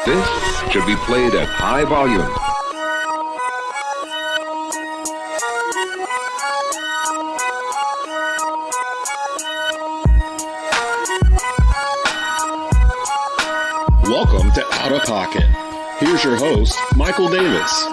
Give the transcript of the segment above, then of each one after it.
This should be played at high volume. Welcome to Outta Pocket. Here's your host, Michael Davis.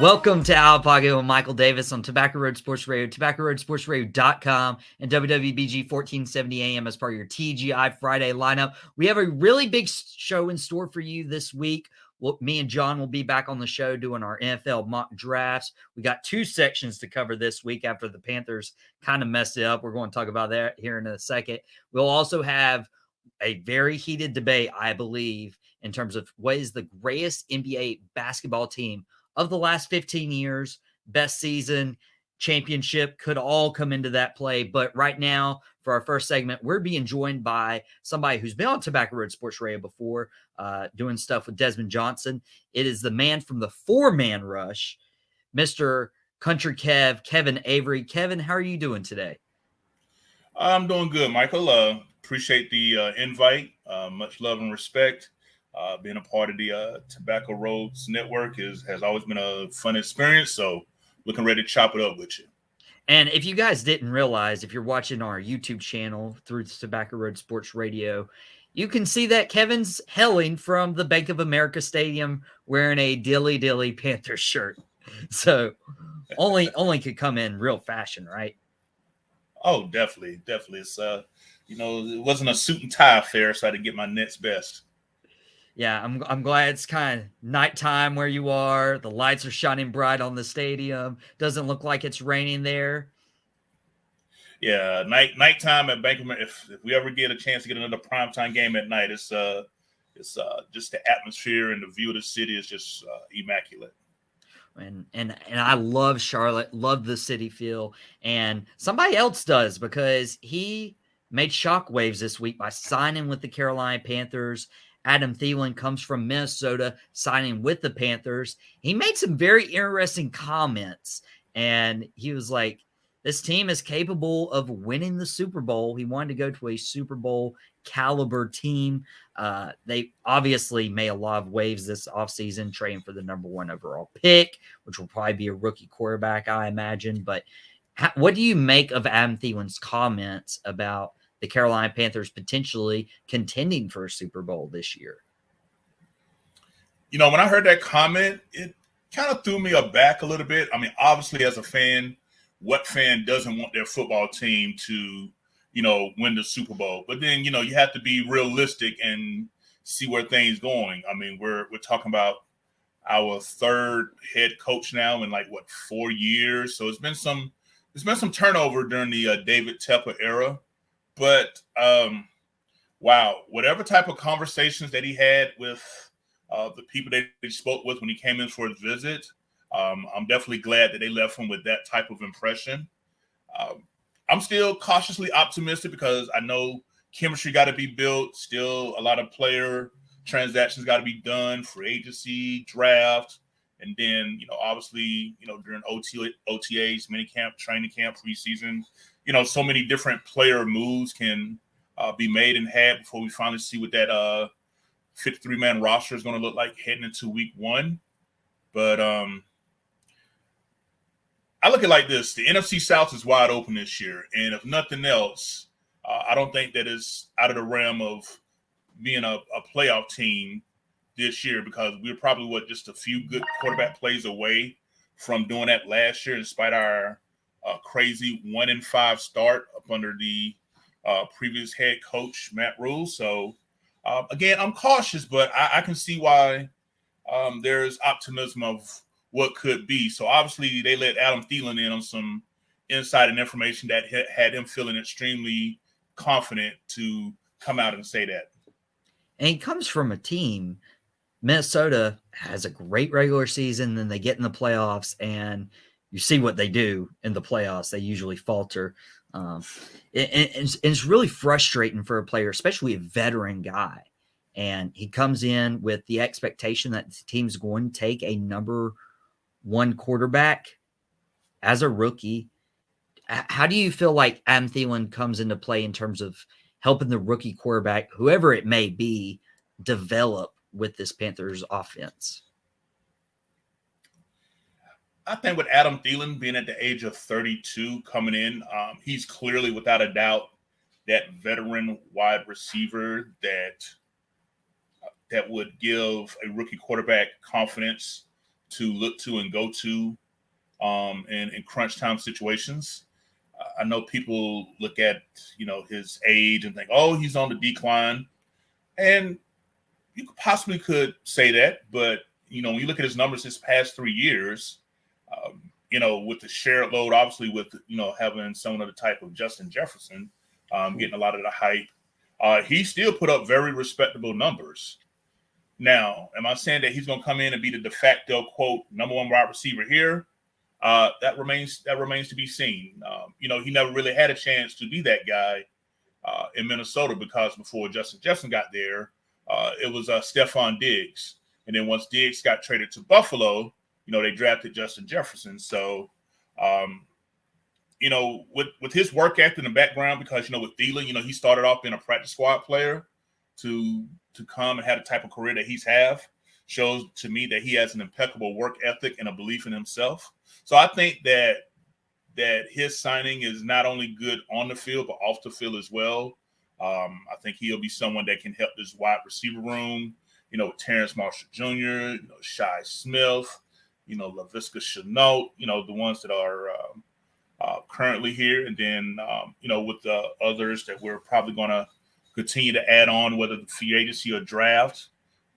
Welcome to Outta Pocket with Michael Davis on Tobacco Road Sports Radio, TobaccoRoadSportsRadio.com, and WWBG 1470 AM as part of your TGI Friday lineup. We have a really big show in store for you this week. Me and John will be back on the show doing our NFL mock drafts. We got two sections to cover this week after the Panthers kind of messed it up. We're going to talk about that here in a second. We'll also have a very heated debate, I believe, in terms of what is the greatest NBA basketball team of the last 15 years. Best season, championship could all come into that play. But right now, for our first segment, we're being joined by somebody who's been on Tobacco Road Sports Radio before, doing stuff with Desmond Johnson. It is the man from the four-man rush, Mr. Country Kevin Avery. Kevin, how are you doing today? I'm doing good, Michael. Appreciate the invite. Much love and respect. Being a part of the Tobacco Roads Network has always been a fun experience. So looking ready to chop it up with you. And if you guys didn't realize, if you're watching our YouTube channel through the Tobacco Road Sports Radio, you can see that Kevin's hailing from the Bank of America Stadium wearing a Dilly Dilly Panther shirt. So only could come in real fashion, right? Oh, definitely. It's, it wasn't a suit and tie affair, so I had to get my Nets best. Yeah, I'm glad it's kind of nighttime where you are. The lights are shining bright on the stadium. Doesn't look like it's raining there. Yeah, nighttime at Bank of America. If we ever get a chance to get another primetime game at night, it's just the atmosphere and the view of the city is just immaculate. And I love Charlotte, love the city feel, and somebody else does because he made shockwaves this week by signing with the Carolina Panthers. Adam Thielen comes from Minnesota, signing with the Panthers. He made some very interesting comments, and he was like, this team is capable of winning the Super Bowl. He wanted to go to a Super Bowl caliber team. They obviously made a lot of waves this offseason, trading for the number 1 overall pick, which will probably be a rookie quarterback, I imagine. But what do you make of Adam Thielen's comments about the Carolina Panthers potentially contending for a Super Bowl this year? When I heard that comment, it kind of threw me aback a little bit. I mean, obviously, as a fan, what fan doesn't want their football team to, win the Super Bowl? But then, you have to be realistic and see where things going. I mean, we're talking about our third head coach now in 4 years. So it's been some turnover during the David Tepper era. But wow, whatever type of conversations that he had with the people that he spoke with when he came in for his visit, I'm definitely glad that they left him with that type of impression. I'm still cautiously optimistic because I know chemistry got to be built. Still, a lot of player transactions got to be done, free agency, draft, and then obviously during OTAs, minicamp, training camp, preseason. So many different player moves can be made and had before we finally see what that 53-man roster is going to look like heading into week 1. But I look at it like this. The NFC South is wide open this year. And if nothing else, I don't think that is out of the realm of being a playoff team this year because we were probably, just a few good quarterback plays away from doing that last year despite our crazy 1-5 start up under the previous head coach, Matt Rule. So, again, I'm cautious, but I can see why there's optimism of what could be. So, obviously, they let Adam Thielen in on some insight and information that had him feeling extremely confident to come out and say that. And he comes from a team. Minnesota has a great regular season, then they get in the playoffs, and you see what they do in the playoffs. They usually falter. It's really frustrating for a player, especially a veteran guy. And he comes in with the expectation that the team's going to take a number 1 quarterback as a rookie. How do you feel like Adam Thielen comes into play in terms of helping the rookie quarterback, whoever it may be, develop with this Panthers offense? I think with Adam Thielen being at the age of 32 coming in, he's clearly, without a doubt, that veteran wide receiver that would give a rookie quarterback confidence to look to and go to in crunch time situations. I know people look at his age and think, oh, he's on the decline, and you possibly could say that, but when you look at his numbers his past 3 years. With the shared load, obviously with, having someone of the type of Justin Jefferson getting a lot of the hype, he still put up very respectable numbers. Now, am I saying that he's going to come in and be the de facto, quote, number one wide receiver here? That remains to be seen. He never really had a chance to be that guy in Minnesota because before Justin Jefferson got there, it was Stephon Diggs. And then once Diggs got traded to Buffalo, they drafted Justin Jefferson. So, with his work ethic in the background, because, with Thielen, he started off being a practice squad player to come and have the type of career that he's shows to me that he has an impeccable work ethic and a belief in himself. So I think that his signing is not only good on the field, but off the field as well. I think he'll be someone that can help this wide receiver room, with Terrence Marshall Jr., Shi Smith, LaVisca Chenault, the ones that are currently here. And then, with the others that we're probably going to continue to add on, whether the free agency or draft.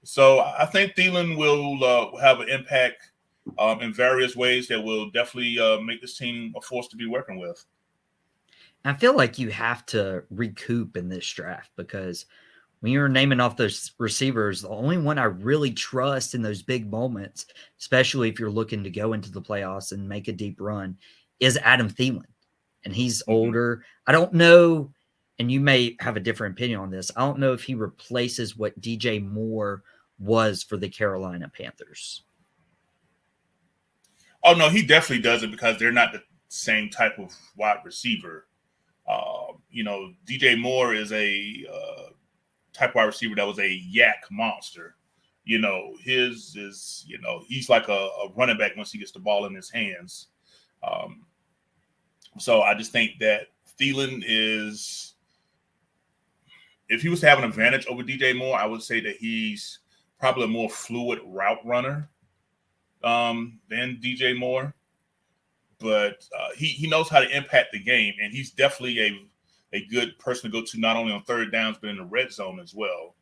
So I think Thielen will have an impact in various ways that will definitely make this team a force to be working with. I feel like you have to recoup in this draft because when you're naming off those receivers, the only one I really trust in those big moments, especially if you're looking to go into the playoffs and make a deep run, is Adam Thielen. And he's older. I don't know, and you may have a different opinion on this, I don't know if he replaces what DJ Moore was for the Carolina Panthers. Oh, no, he definitely doesn't because they're not the same type of wide receiver. DJ Moore is a type of wide receiver that was a yak monster. His is, he's like a running back once he gets the ball in his hands. So I just think that Thielen is, if he was to have an advantage over DJ Moore, I would say that he's probably a more fluid route runner than DJ Moore. But he knows how to impact the game, and he's definitely a good person to go to not only on third downs, but in the red zone as well.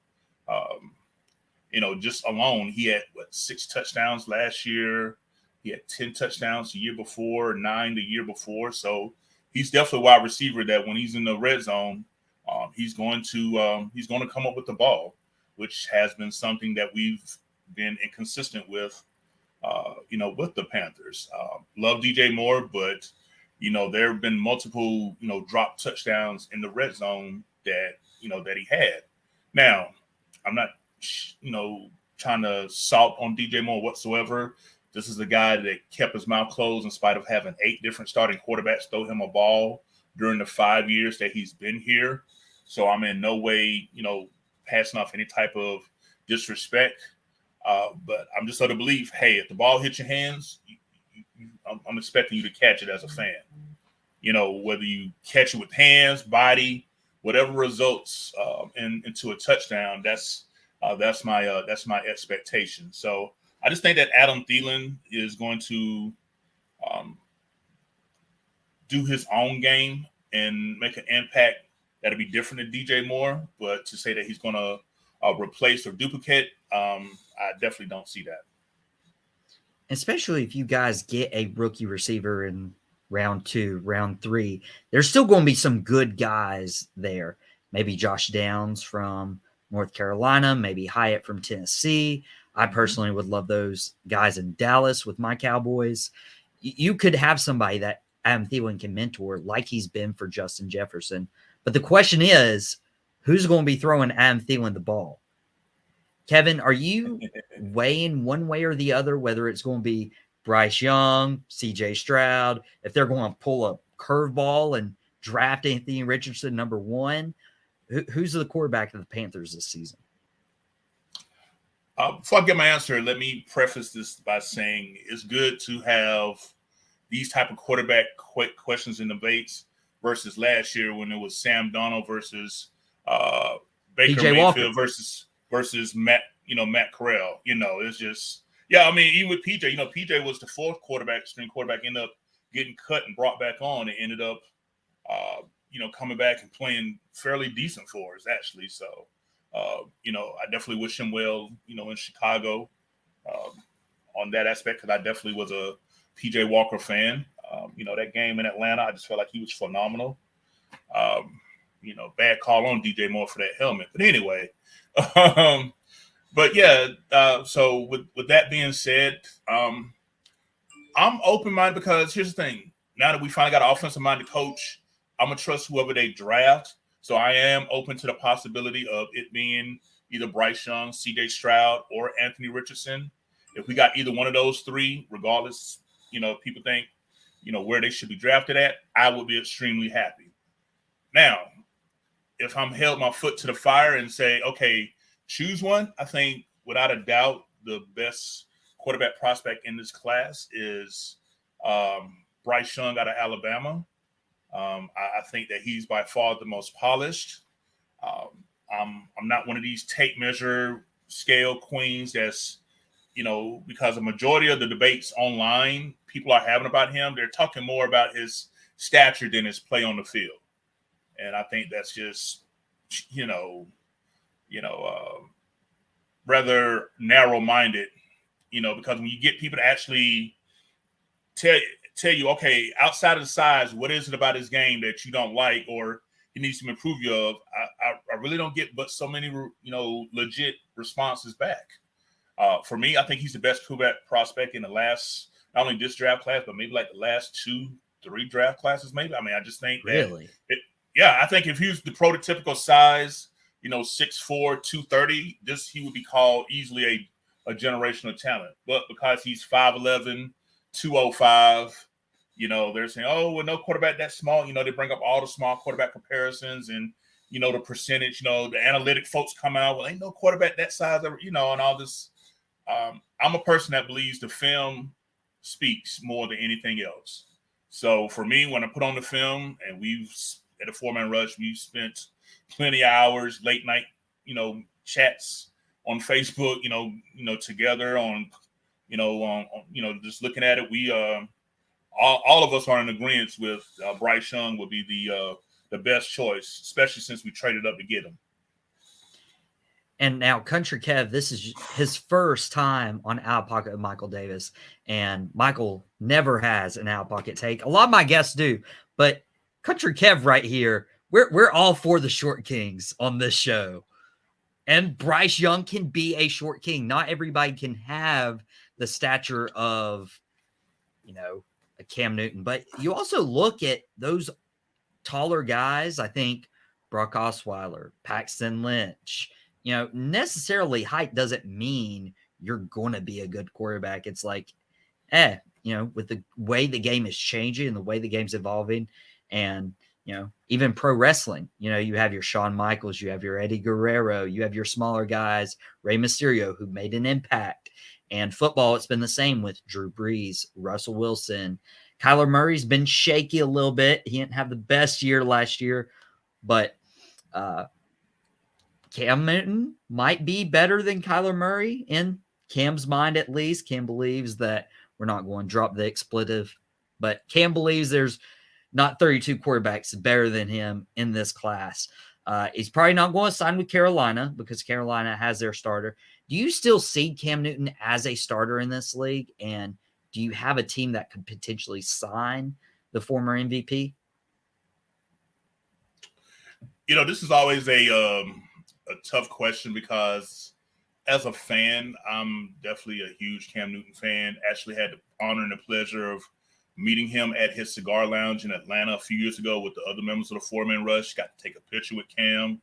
Just alone, he had, 6 touchdowns last year. He had 10 touchdowns the year before, 9 the year before. So he's definitely a wide receiver that when he's in the red zone, he's going to come up with the ball, which has been something that we've been inconsistent with, with the Panthers. Love DJ Moore, but there have been multiple, drop touchdowns in the red zone that he had. Now, I'm not, trying to salt on DJ Moore whatsoever. This is a guy that kept his mouth closed in spite of having 8 different starting quarterbacks throw him a ball during the 5 years that he's been here. So I'm in no way, passing off any type of disrespect. But I'm just of the belief, hey, if the ball hits your hands, I'm expecting you to catch it as a fan. Whether you catch it with hands, body, whatever results into a touchdown, that's my expectation. So I just think that Adam Thielen is going to do his own game and make an impact that'll be different than DJ Moore. But to say that he's going to replace or duplicate, I definitely don't see that. Especially if you guys get a rookie receiver in round 2, round 3, there's still going to be some good guys there. Maybe Josh Downs from North Carolina, maybe Hyatt from Tennessee. I personally would love those guys in Dallas with my Cowboys. You could have somebody that Adam Thielen can mentor like he's been for Justin Jefferson. But the question is, who's going to be throwing Adam Thielen the ball? Kevin, are you weighing one way or the other, whether it's going to be Bryce Young, CJ Stroud, if they're going to pull a curveball and draft Anthony Richardson number 1. Who's the quarterback of the Panthers this season? Before I get my answer, let me preface this by saying it's good to have these type of quarterback questions and debates versus last year when it was Sam Darnold versus Baker Mayfield versus Matt Corral. It's just, even with PJ, PJ was the 4th string quarterback, ended up getting cut and brought back on, and ended up, coming back and playing fairly decent for us, actually. So, I definitely wish him well, in Chicago on that aspect, because I definitely was a PJ Walker fan. That game in Atlanta, I just felt like he was phenomenal. Bad call on DJ Moore for that helmet. But anyway, so with that being said, I'm open-minded because here's the thing. Now that we finally got an offensive-minded coach, I'm going to trust whoever they draft. So I am open to the possibility of it being either Bryce Young, CJ Stroud, or Anthony Richardson. If we got either one of those 3, regardless, people think, where they should be drafted at, I would be extremely happy. Now, if I'm held my foot to the fire and say, okay, choose one, I think without a doubt the best quarterback prospect in this class is Bryce Young out of Alabama. I think that he's by far the most polished. I'm not one of these tape measure scale queens that's, because a majority of the debates online people are having about him, they're talking more about his stature than his play on the field. And I think that's just, rather narrow-minded, because when you get people to actually tell you, okay, outside of the size, what is it about his game that you don't like or he needs to improve you of? I really don't get but so many, legit responses back. For me, I think he's the best quarterback prospect in the last, not only this draft class, but maybe like the last 2-3 draft classes, maybe. I mean, I just think really, I think if he was the prototypical size, 6'4", 230, he would be called easily a generational talent. But because he's 5'11", 205, they're saying, oh, well, no quarterback that small. They bring up all the small quarterback comparisons and, the percentage, the analytic folks come out, well, ain't no quarterback that size ever, and all this. I'm a person that believes the film speaks more than anything else. So for me, when I put on the film and at a 4-man rush, we've spent plenty of hours, late night, chats on Facebook, together on, just looking at it. We, all of us are in agreement with Bryce Young will be the best choice, especially since we traded up to get him. And now Country Kev, this is his first time on Out Pocket with Michael Davis. And Michael never has an Out Pocket take. A lot of my guests do, but Country Kev right here, we're all for the short kings on this show. And Bryce Young can be a short king. Not everybody can have the stature of, a Cam Newton. But you also look at those taller guys. I think Brock Osweiler, Paxton Lynch, necessarily height doesn't mean you're going to be a good quarterback. It's like, with the way the game is changing and the way the game's evolving and, even pro wrestling, you have your Shawn Michaels, you have your Eddie Guerrero, you have your smaller guys, Rey Mysterio, who made an impact. And football, it's been the same with Drew Brees, Russell Wilson. Kyler Murray's been shaky a little bit. He didn't have the best year last year, but Cam Newton might be better than Kyler Murray in Cam's mind, at least. Cam believes that we're not going to drop the expletive, but Cam believes there's not 32 quarterbacks better than him in this class. He's probably not going to sign with Carolina because Carolina has their starter. Do you still see Cam Newton as a starter in this league? And do you have a team that could potentially sign the former MVP? This is always a tough question because as a fan, I'm definitely a huge Cam Newton fan. Actually had the honor and the pleasure of meeting him at his cigar lounge in Atlanta a few years ago with the other members of the 4-man rush. Got to take a picture with Cam.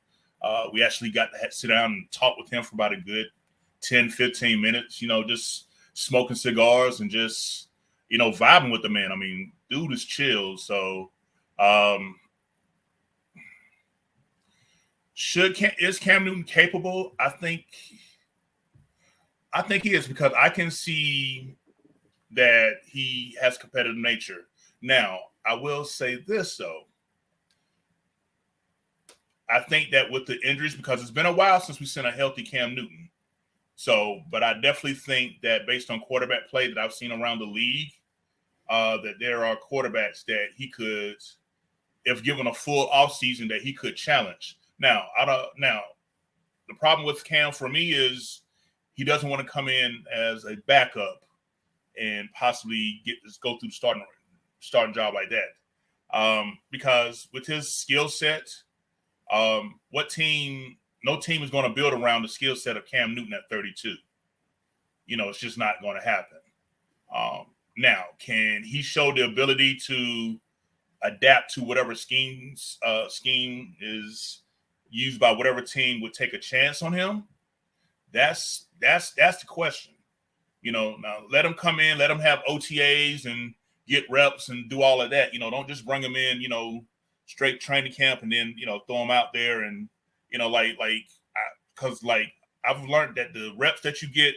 We actually got to sit down and talk with him for about a good 10, 15 minutes, just smoking cigars and just, vibing with the man. I mean, dude is chill. So, Is Cam Newton capable? I think he is, because I can see that he has competitive nature. Now, I will say this though. I think that with the injuries, because it's been a while since we've seen a healthy Cam Newton. So, but I definitely think that based on quarterback play that I've seen around the league, that there are quarterbacks that he could, if given a full offseason, that he could challenge. Now, the problem with Cam for me is he doesn't want to come in as a backup and possibly go through the starting job like that. Because with his skill set, no team is going to build around the skill set of Cam Newton at 32. It's just not going to happen. Now, can he show the ability to adapt to whatever scheme is used by whatever team would take a chance on him? That's the question. Now let him come in, let him have OTAs and get reps and do all of that. Don't just bring him in, straight training camp and then, throw him out there and, because I've learned that the reps that you get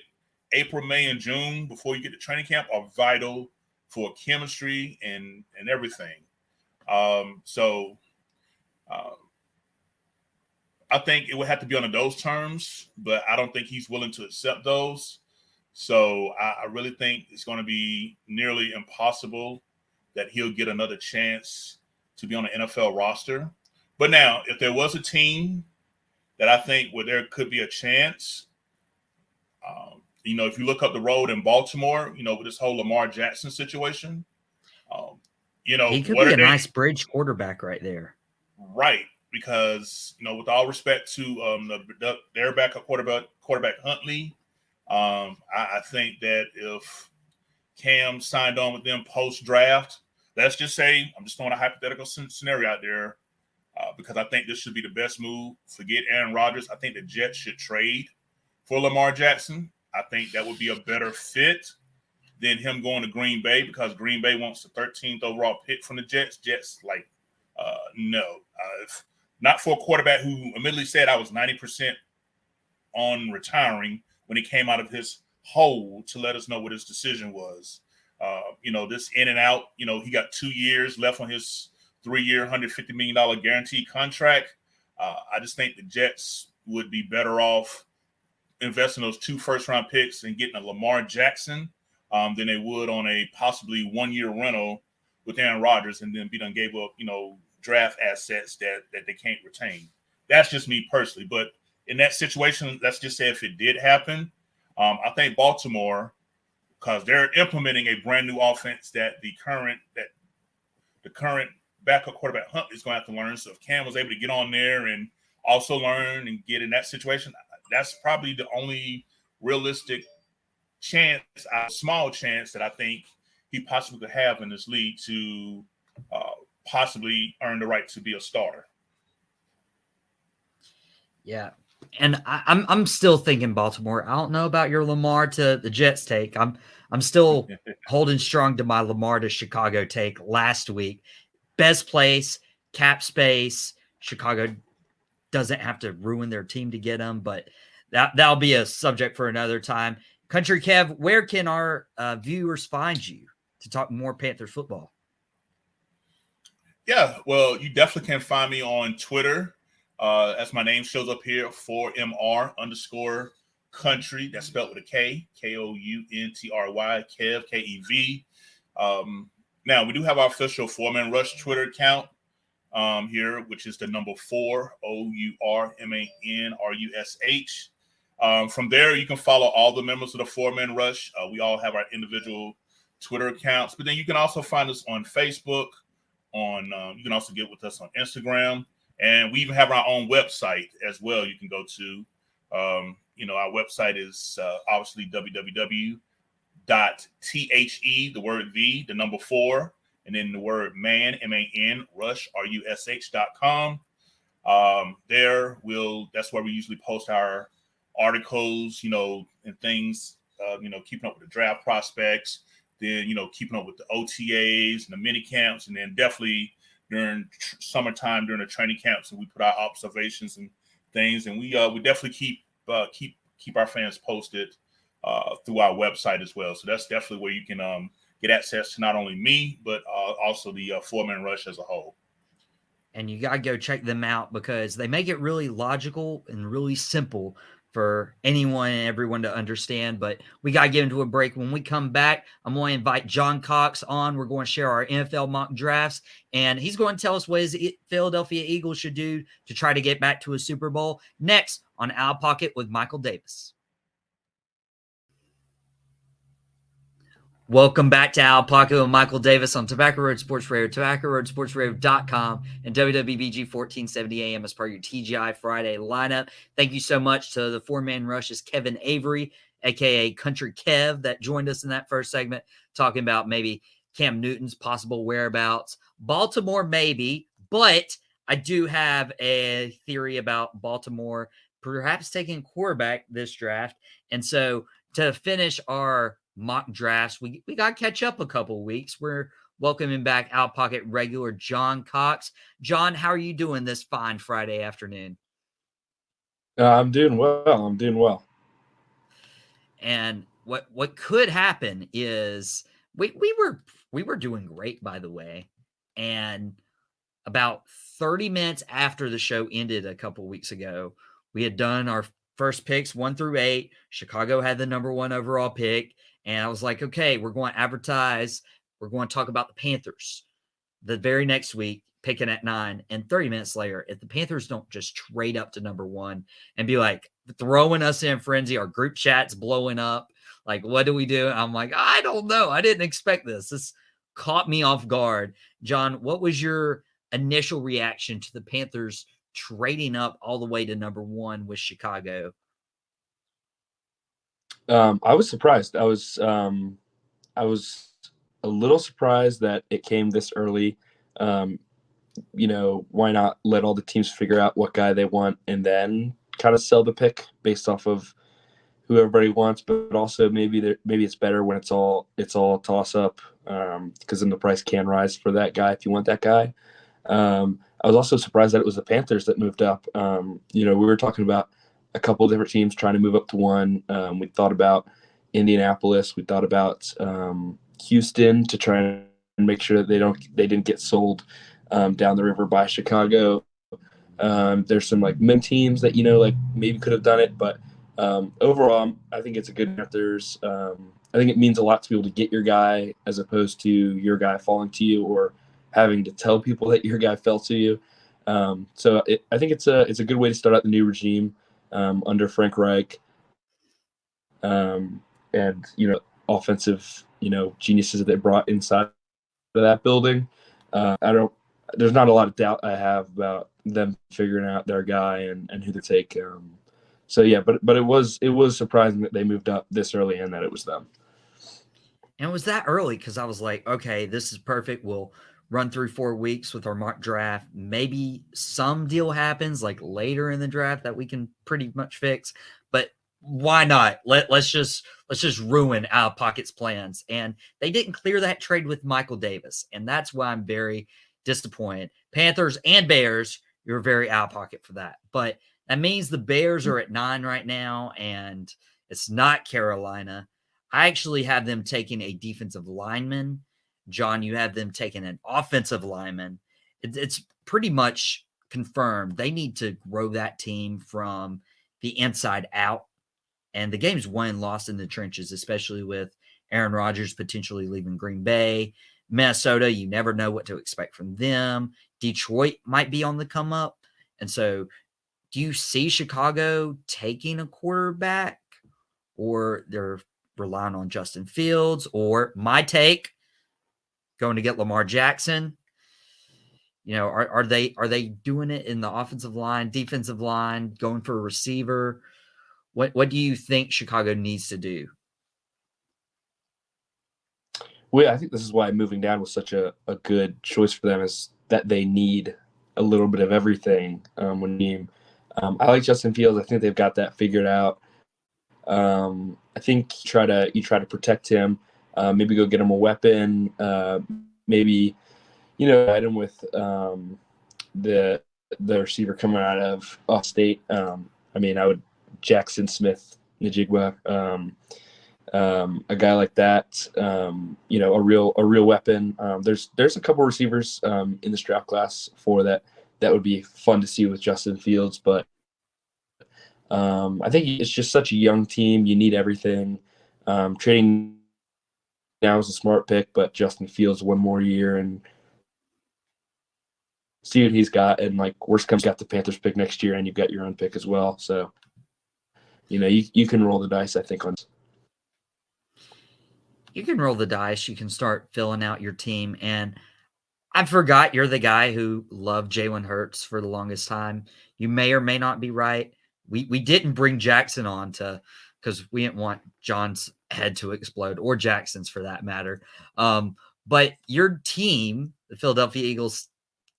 April, May, and June before you get to training camp are vital for chemistry and everything. I think it would have to be under those terms, but I don't think he's willing to accept those. So I really think it's going to be nearly impossible that he'll get another chance to be on the NFL roster. But now, if there was a team that I think where there could be a chance, if you look up the road in Baltimore, with this whole Lamar Jackson situation, he could be a nice bridge quarterback right there. Right. Because, with all respect to their backup quarterback Huntley, I think that if Cam signed on with them post-draft, let's just say, I'm just throwing a hypothetical scenario out there, because I think this should be the best move. Forget Aaron Rodgers. I think the Jets should trade for Lamar Jackson. I think that would be a better fit than him going to Green Bay, because Green Bay wants the 13th overall pick from the Jets. Jets, no. Not for a quarterback who admittedly said I was 90% on retiring when he came out of his hole to let us know what his decision was. This in and out, he got 2 years left on his 3-year, $150 million guaranteed contract. I just think the Jets would be better off investing those 2 first-round picks and getting a Lamar Jackson than they would on a possibly 1-year rental with Aaron Rodgers, and then be done gave up, draft assets that they can't retain. That's just me personally. But in that situation, let's just say if it did happen, I think Baltimore, because they're implementing a brand new offense that the current backup quarterback Hunt is going to have to learn. So if Cam was able to get on there and also learn and get in that situation, that's probably the only realistic chance, a small chance, that I think he possibly could have in this league to possibly earn the right to be a starter. Yeah. And I'm still thinking Baltimore. I don't know about your Lamar to the Jets take. I'm still holding strong to my Lamar to Chicago take last week. Best place, cap space. Chicago doesn't have to ruin their team to get him, but that'll be a subject for another time. Country Kev, where can our viewers find you to talk more Panther football? Yeah, well, you definitely can find me on Twitter. As my name shows up here, 4MR_country. That's spelled with a K, Kountry, Kev, Kev. Now, we do have our official 4-Man Rush Twitter account here, which is the number 4, OURMANRUSH. From there, you can follow all the members of the 4-Man Rush. We all have our individual Twitter accounts, but then you can also find us on Facebook. You can also get with us on Instagram, and we even have our own website as well. You can go to, our website is obviously www.the, the word the number 4, and then the word man, MAN, rush, RUSH.com. That's where we usually post our articles, and things, keeping up with the draft prospects, then, keeping up with the OTAs and the mini camps, and then definitely during summertime during the training camps, and we put our observations and things, and we definitely keep our fans posted through our website as well. So that's definitely where you can get access to not only me, but also the four-man rush as a whole. And you got to go check them out because they make it really logical and really simple for anyone and everyone to understand. But we got to get into a break. When we come back, I'm going to invite John Cox on. We're going to share our NFL mock drafts, and he's going to tell us what his Philadelphia Eagles should do to try to get back to a Super Bowl. Next on Outta Pocket with Michael Davis. Welcome back to Outta Pocket with Michael Davis on Tobacco Road Sports Radio, TobaccoRoadSportsRadio.com, and WWBG 1470 AM as part of your TGI Friday lineup. Thank you so much to the four-man rush's Kevin Avery, a.k.a. Country Kev, that joined us in that first segment, talking about maybe Cam Newton's possible whereabouts. Baltimore, maybe, but I do have a theory about Baltimore perhaps taking quarterback this draft. And so to finish our mock drafts, we got to catch up a couple weeks. We're welcoming back Outta Pocket regular John Cox. John, how are you doing this fine Friday afternoon? I'm doing well. And what could happen is we were doing great, by the way. And about 30 minutes after the show ended a couple weeks ago, we had done our first picks 1 through 8. Chicago had the number 1 overall pick. And I was like, okay, we're going to advertise. We're going to talk about the Panthers the very next week, picking at 9. And 30 minutes later, if the Panthers don't just trade up to number 1 and be like throwing us in frenzy, our group chat's blowing up. Like, what do we do? And I'm like, I don't know. I didn't expect this. This caught me off guard. John, what was your initial reaction to the Panthers trading up all the way to number 1 with Chicago? I was surprised. I was a little surprised that it came this early. Why not let all the teams figure out what guy they want and then kind of sell the pick based off of who everybody wants? But also maybe it's better when it's all toss up because then the price can rise for that guy if you want that guy. I was also surprised that it was the Panthers that moved up. We were talking about a couple of different teams trying to move up to 1. We thought about Indianapolis. We thought about Houston to try and make sure that they didn't get sold down the river by Chicago. There's some like mid teams that maybe could have done it, but overall, I think it's a good Panthers. I think it means a lot to be able to get your guy as opposed to your guy falling to you or having to tell people that your guy fell to you. So I think it's a good way to start out the new regime. Under Frank Reich, and offensive geniuses that they brought inside of that building. There's not a lot of doubt I have about them figuring out their guy and who to take. But it was surprising that they moved up this early and that it was them. And it was that early because I was like, okay, this is perfect. We'll run through 4 weeks with our mock draft. Maybe some deal happens like later in the draft that we can pretty much fix, but why not? Let's just ruin Outta Pocket's plans. And they didn't clear that trade with Michael Davis. And that's why I'm very disappointed. Panthers and Bears, you're very Outta Pocket for that. But that means the Bears are at 9 right now, and it's not Carolina. I actually have them taking a defensive lineman. John, you have them taking an offensive lineman. It's pretty much confirmed. They need to grow that team from the inside out. And the game's won and lost in the trenches, especially with Aaron Rodgers potentially leaving Green Bay. Minnesota, you never know what to expect from them. Detroit might be on the come up. And so do you see Chicago taking a quarterback, or they're relying on Justin Fields, or my take, going to get Lamar Jackson? Are they doing it in the offensive line, defensive line, going for a receiver? What do you think Chicago needs to do? Well, I think this is why moving down was such a good choice for them, is that they need a little bit of everything. I like Justin Fields. I think they've got that figured out. I think you try to protect him. Maybe go get him a weapon. Maybe Item with the receiver coming out of Off State. I would Jackson Smith Najigwa, a guy like that. A real weapon. There's a couple receivers in this draft class for that would be fun to see with Justin Fields, but I think it's just such a young team. You need everything. Trading now is a smart pick, but Justin Fields one more year and see what he's got. And worst comes, got the Panthers pick next year, and you've got your own pick as well. So, you can roll the dice, I think, on. You can roll the dice. You can start filling out your team. And I forgot you're the guy who loved Jalen Hurts for the longest time. You may or may not be right. We didn't bring Jackson on because we didn't want John's head to explode, or Jackson's for that matter. But your team, the Philadelphia Eagles,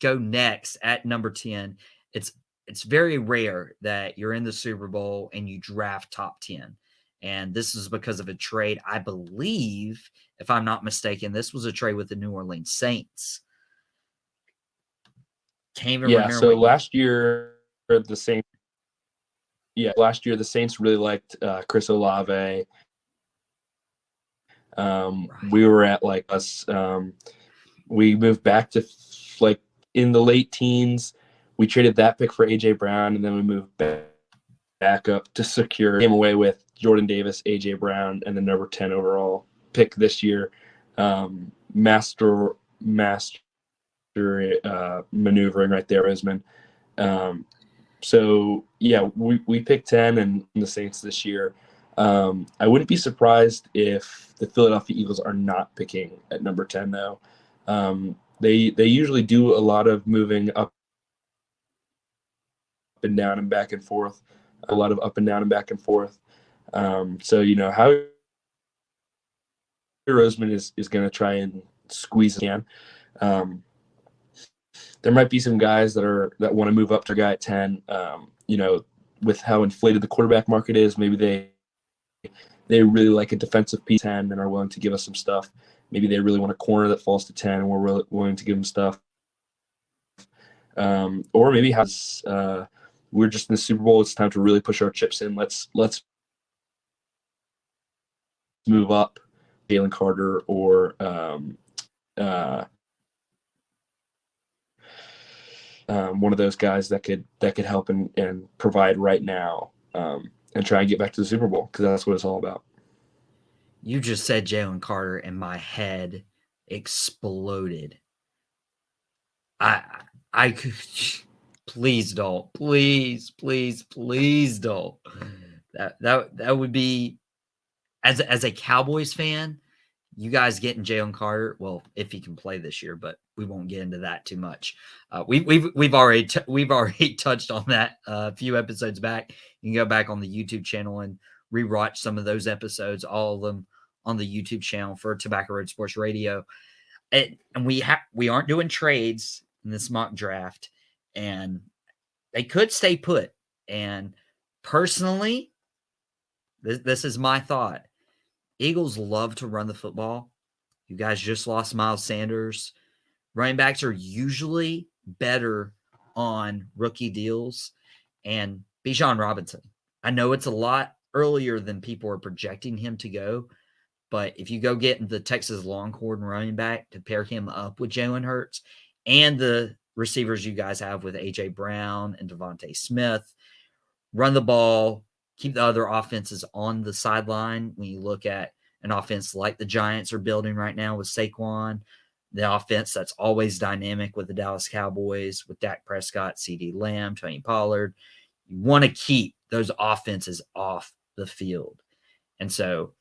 go next at number 10. It's very rare that you're in the Super Bowl and you draft top 10. And this is because of a trade. I believe, if I'm not mistaken, this was a trade with the New Orleans Saints. Can't even remember. So last year the Saints really liked Chris Olave. Right. We were at we moved back to in the late teens. We traded that pick for AJ Brown, and then we moved back up to secure. Came away with Jordan Davis, AJ Brown, and the number 10 overall pick this year. Master maneuvering right there, Isman. We picked 10 and the Saints this year. I wouldn't be surprised if the Philadelphia Eagles are not picking at number 10, though. They usually do a lot of moving up and down and back and forth. A lot of up and down and back and forth. How Roseman is going to try and squeeze it in. There might be some guys that want to move up to a guy at 10. With how inflated the quarterback market is, maybe they really like a defensive piece 10 and are willing to give us some stuff. Maybe they really want a corner that falls to 10 and we're really willing to give them stuff. Or maybe we're just in the Super Bowl. It's time to really push our chips in. Let's move up Jalen Carter or one of those guys that could help and provide right now, and try and get back to the Super Bowl, because that's what it's all about. You just said Jalen Carter and my head exploded. I could. Please don't. Please don't. That would be, as a Cowboys fan, you guys getting Jalen Carter. Well, if he can play this year, but we won't get into that too much. We've already touched on that a few episodes back. You can go back on the YouTube channel and rewatch some of those episodes, all of them on the YouTube channel for Tobacco Road Sports Radio. And we aren't doing trades in this mock draft. And they could stay put. And personally, this is my thought. Eagles love to run the football. You guys just lost Miles Sanders. Running backs are usually better on rookie deals. And Bijan Robinson, I know it's a lot earlier than people are projecting him to go. But if you go get the Texas Longhorn running back to pair him up with Jalen Hurts and the receivers you guys have with A.J. Brown and Devontae Smith, run the ball, keep the other offenses on the sideline. When you look at an offense like the Giants are building right now with Saquon, the offense that's always dynamic with the Dallas Cowboys, with Dak Prescott, CeeDee Lamb, Tony Pollard, you want to keep those offenses off the field. And so,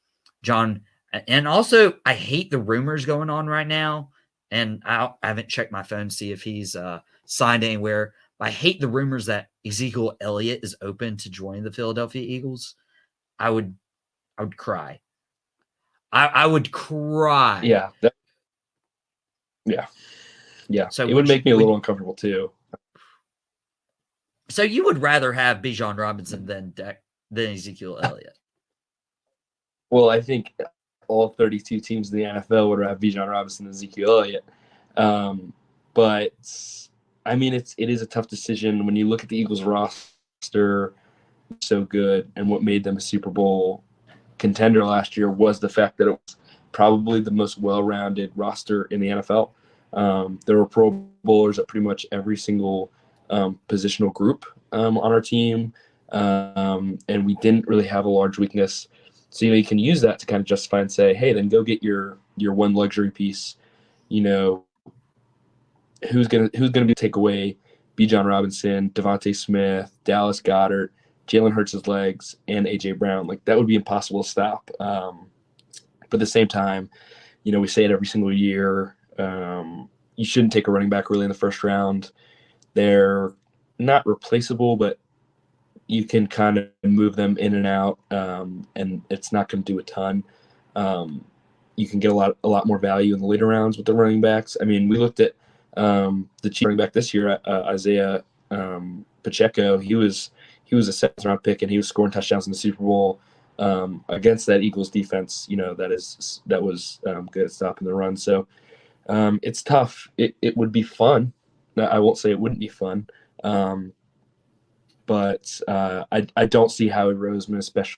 John, and also I hate the rumors going on right now. And I haven't checked my phone to see if he's signed anywhere. But I hate the rumors that Ezekiel Elliott is open to joining the Philadelphia Eagles. I would cry. I would cry. Yeah. Yeah. So it would make me a little uncomfortable too. So you would rather have Bijan Robinson than Ezekiel Elliott? Well, I think all 32 teams in the NFL would have Bijan Robinson and Ezekiel Elliott. But I mean, it is a tough decision when you look at the Eagles roster. So good, and what made them a Super Bowl contender last year was the fact that it was probably the most well-rounded roster in the NFL. There were Pro Bowlers at pretty much every single positional group on our team, and we didn't really have a large weakness. So you can use that to kind of justify and say, hey, then go get your one luxury piece. Who's gonna be take away Bijan Robinson, Devontae Smith, Dallas Goedert, Jalen Hurts' legs, and A.J. Brown? Like, that would be impossible to stop. But at the same time, we say it every single year. You shouldn't take a running back really in the first round. They're not replaceable, but you can kind of move them in and out, and it's not going to do a ton. You can get a lot more value in the later rounds with the running backs. I mean, we looked at the Chiefs running back this year, Isaiah Pacheco. He was a seventh round pick, and he was scoring touchdowns in the Super Bowl against that Eagles defense. That was good at stopping the run. So it's tough. It would be fun. I won't say it wouldn't be fun, but I don't see Howard Roseman, especially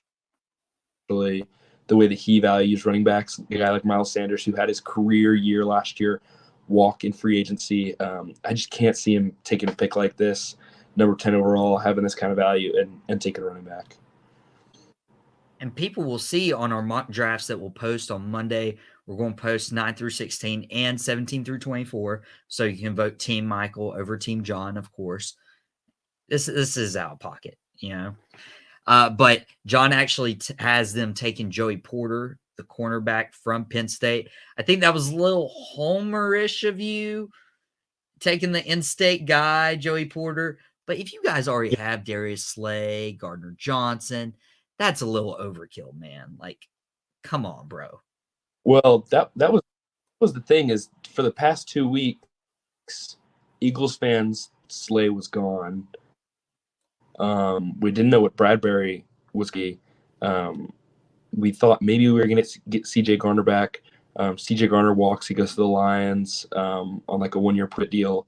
the way that he values running backs. A guy like Miles Sanders, who had his career year last year, walk in free agency. I just can't see him taking a pick like this, number 10 overall, having this kind of value and taking a running back. And people will see on our mock drafts that we'll post on Monday. We're going to post 9 through 16 and 17 through 24. So you can vote Team Michael over Team John, of course. This is Outta Pocket, But John actually has them taking Joey Porter, the cornerback from Penn State. I think that was a little homerish of you, taking the in-state guy, Joey Porter. But if you guys already have Darius Slay, Gardner Johnson, that's a little overkill, man. Like, come on, bro. Well, that was the thing, is for the past 2 weeks, Eagles fans, Slay was gone. We didn't know what Bradbury was going to be. We thought maybe we were going to get C.J. Garner back. C.J. Garner walks. He goes to the Lions on like a 1-year put deal.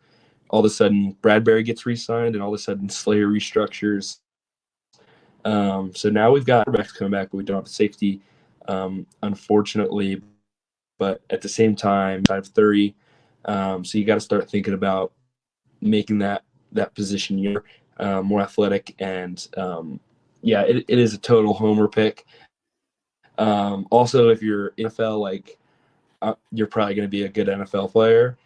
All of a sudden, Bradbury gets re-signed, and all of a sudden, Slayer restructures. So now we've got quarterbacks coming back, but we don't have a safety, unfortunately. But at the same time, I have 30. So you got to start thinking about making that position more athletic. And it is a total homer pick. Also, if you're NFL, you're probably going to be a good NFL player.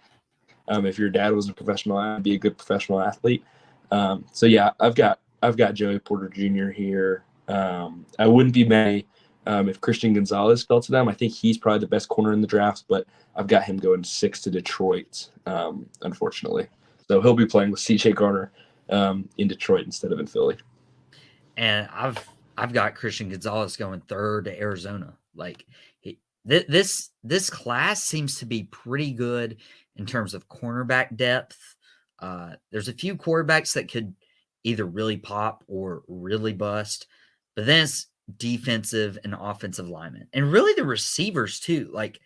If your dad was a professional athlete, be a good professional athlete. I've got Joey Porter Jr. here. I wouldn't be mad if Christian Gonzalez fell to them. I think he's probably the best corner in the draft, but I've got him going 6 to Detroit, unfortunately. So he'll be playing with C.J. Garner in Detroit instead of in Philly. And I've got Christian Gonzalez going 3rd to Arizona. Like, this class seems to be pretty good in terms of cornerback depth. There's a few quarterbacks that could either really pop or really bust, but then it's defensive and offensive linemen, and really the receivers too. Like,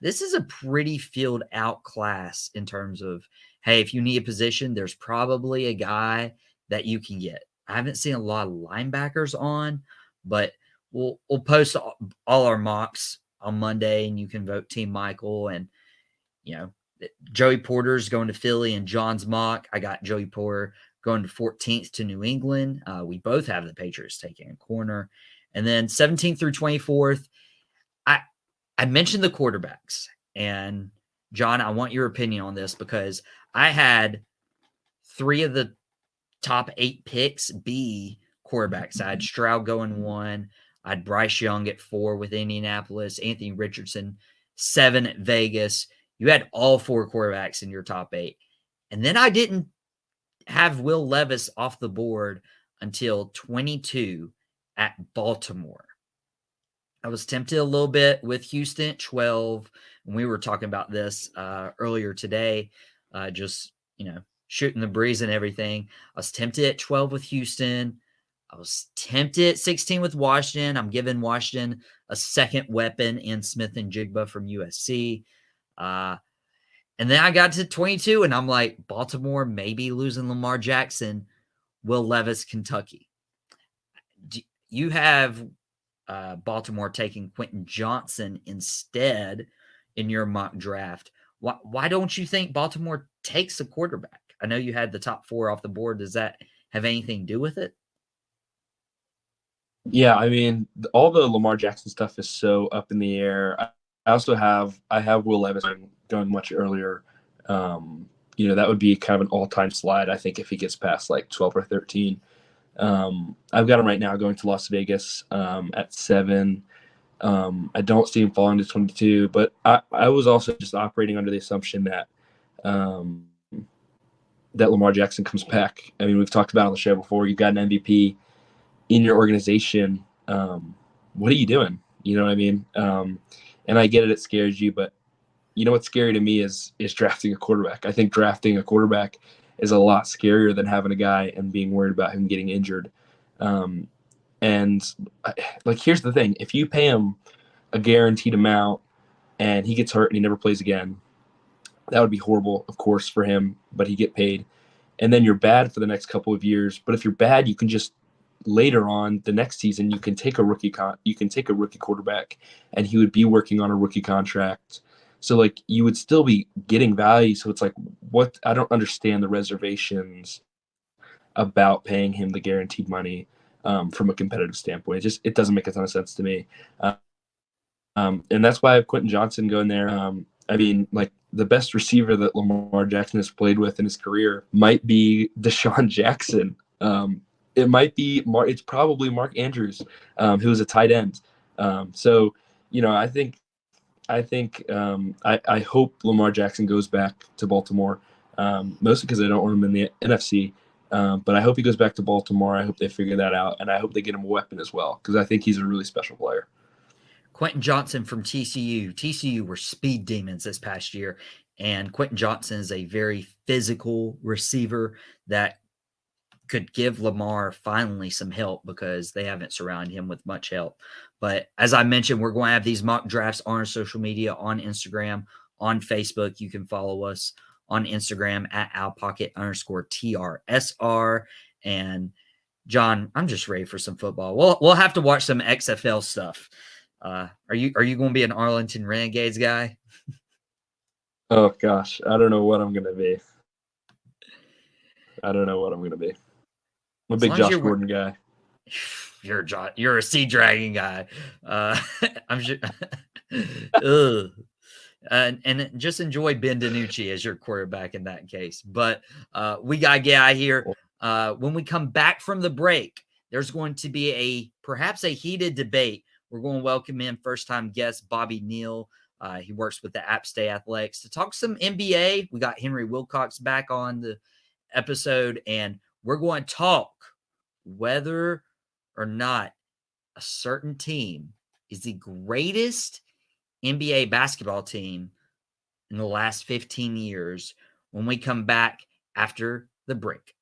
this is a pretty filled out class in terms of, hey, if you need a position, there's probably a guy that you can get. I haven't seen a lot of linebackers on, but we'll post all our mocks on Monday, and you can vote Team Michael. And Joey Porter's going to Philly, and John's mock, I got Joey Porter going to 14th to New England. We both have the Patriots taking a corner. And then 17th through 24th, I mentioned the quarterbacks. And, John, I want your opinion on this, because I had 3 of the top 8 picks be quarterbacks. I had Stroud going 1. I had Bryce Young at 4 with Indianapolis, Anthony Richardson 7 at Vegas. You had all 4 quarterbacks in your top 8. And then I didn't have Will Levis off the board until 22 at Baltimore. I was tempted a little bit with Houston at 12. And we were talking about this earlier today, just, shooting the breeze and everything. I was tempted at 12 with Houston. I was tempted at 16 with Washington. I'm giving Washington a second weapon in Smith and Jigba from USC. And then I got to 22, and I'm like, Baltimore maybe losing Lamar Jackson, Will Levis, Kentucky. You have Baltimore taking Quentin Johnson instead in your mock draft. Why don't you think Baltimore takes a quarterback? I know you had the top 4 off the board. Does that have anything to do with it? Yeah, I mean, all the Lamar Jackson stuff is so up in the air. I also have Will Levis going much earlier. That would be kind of an all-time slide, I think, if he gets past like 12 or 13. I've got him right now going to Las Vegas at 7. I don't see him falling to 22, but I was also just operating under the assumption that that Lamar Jackson comes back. I mean, we've talked about it on the show before. You've got an MVP in your organization. What are you doing? You know what I mean? And I get it scares you, but you know what's scary to me is drafting a quarterback. I think drafting a quarterback is a lot scarier than having a guy and being worried about him getting injured. Here's the thing. If you pay him a guaranteed amount and he gets hurt and he never plays again, that would be horrible, of course, for him, but he get paid. And then you're bad for the next couple of years. But if you're bad, you can just later on the next season, you can take a rookie quarterback and he would be working on a rookie contract. So like you would still be getting value. So it's like, what? I don't understand the reservations about paying him the guaranteed money from a competitive standpoint. It doesn't make a ton of sense to me. And that's why I have Quentin Johnson going there. I mean, like the best receiver that Lamar Jackson has played with in his career might be Deshaun Jackson. It might be it's probably Mark Andrews, who is a tight end. I hope Lamar Jackson goes back to Baltimore, mostly because I don't want him in the NFC. But I hope he goes back to Baltimore. I hope they figure that out, and I hope they get him a weapon as well because I think he's a really special player. Quentin Johnson from TCU. TCU were speed demons this past year, and Quentin Johnson is a very physical receiver that could give Lamar finally some help because they haven't surrounded him with much help. But as I mentioned, we're going to have these mock drafts on our social media, on Instagram, on Facebook. You can follow us on Instagram at @OuttaPocket_TRSR. And John, I'm just ready for some football. We'll have to watch some XFL stuff. Are you going to be an Arlington Renegades guy? Oh gosh, I don't know what I'm going to be. I'm a big Josh Gordon guy. You're a Sea Dragon guy. I'm sure. And just enjoy Ben DiNucci as your quarterback in that case. But we got to get out of here. When we come back from the break, there's going to be perhaps a heated debate. We're going to welcome in first-time guest Bobby Neal. He works with the App State Athletics to talk some NBA. We got Henry Wilcox back on the episode, and we're going to talk whether or not a certain team is the greatest NBA basketball team in the last 15 years when we come back after the break.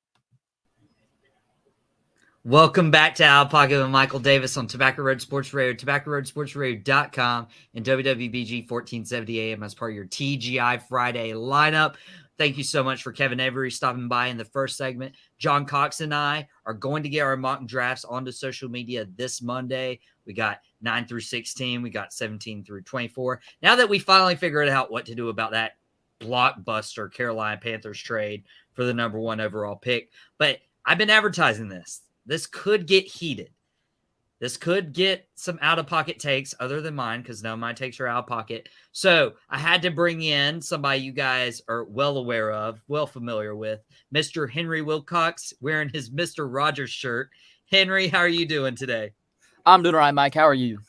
Welcome back to Outta Pocket with Michael Davis on Tobacco Road Sports Radio, TobaccoRoadSportsRadio.com, and WWBG 1470 AM as part of your TGI Friday lineup. Thank you so much for Kevin Avery stopping by in the first segment. John Cox and I are going to get our mock drafts onto social media this Monday. We got 9 through 16. We got 17 through 24. Now that we finally figured out what to do about that blockbuster Carolina Panthers trade for the number 1 overall pick. But I've been advertising this. This could get heated. This could get some out-of-pocket takes other than mine because none of my takes are out-of-pocket. So I had to bring in somebody you guys are well aware of, well familiar with, Mr. Henry Wilcox, wearing his Mr. Rogers shirt. Henry, how are you doing today? I'm doing all right, Mike. How are you?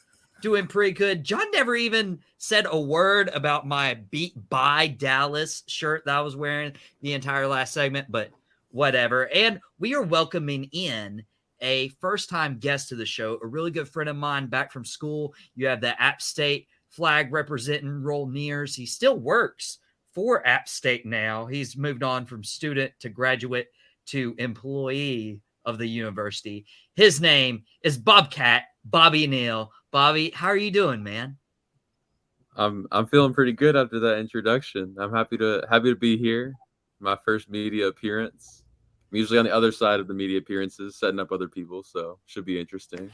Doing pretty good. John never even said a word about my Beat by Dallas shirt that I was wearing the entire last segment, but whatever. And we are welcoming in a first-time guest to the show, a really good friend of mine back from school. You have the App State flag representing Roll Nears. He still works for App State now. He's moved on from student to graduate to employee of the university. His name is Bobby Neal. Bobby, how are you doing, man? I'm feeling pretty good after that introduction. I'm happy to be here. My first media appearance. I'm usually on the other side of the media appearances, setting up other people, so should be interesting.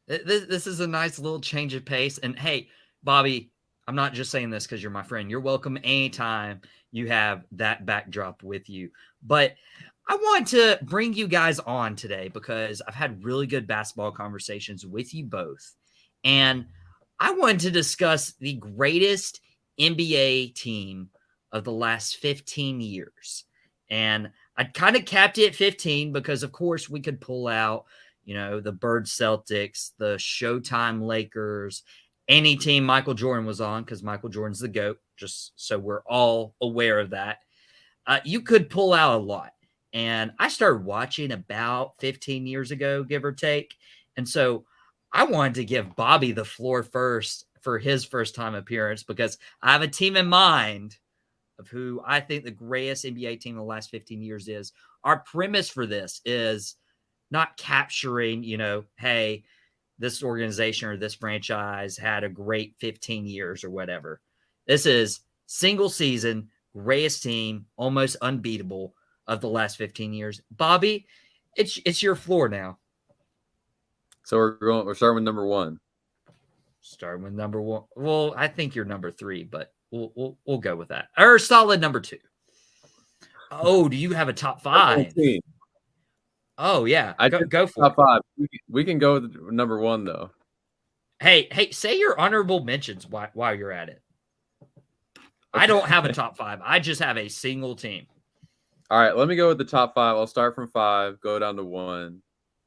This is a nice little change of pace. And hey, Bobby, I'm not just saying this because you're my friend. You're welcome anytime you have that backdrop with you. But I want to bring you guys on today because I've had really good basketball conversations with you both. And I wanted to discuss the greatest NBA team of the last 15 years. And I kind of capped it at 15 because, of course, we could pull out, the Bird Celtics, the Showtime Lakers, any team Michael Jordan was on, because Michael Jordan's the GOAT, just so we're all aware of that. You could pull out a lot. And I started watching about 15 years ago, give or take. And so I wanted to give Bobby the floor first for his first time appearance because I have a team in mind of who I think the greatest NBA team in the last 15 years is. Our premise for this is not capturing, hey, this organization or this franchise had a great 15 years or whatever. This is single season, greatest team, almost unbeatable of the last 15 years. Bobby, it's your floor now. So we're starting with number one. Starting with number one. Well, I think you're number three, but we'll go with that. Or solid number two. Oh, do you have a top five? Oh yeah, go for top it. Five. We can go with number one though. Hey, say your honorable mentions while you're at it. I don't have a top five. I just have a single team. All right, let me go with the top five. I'll start from 5, go down to 1.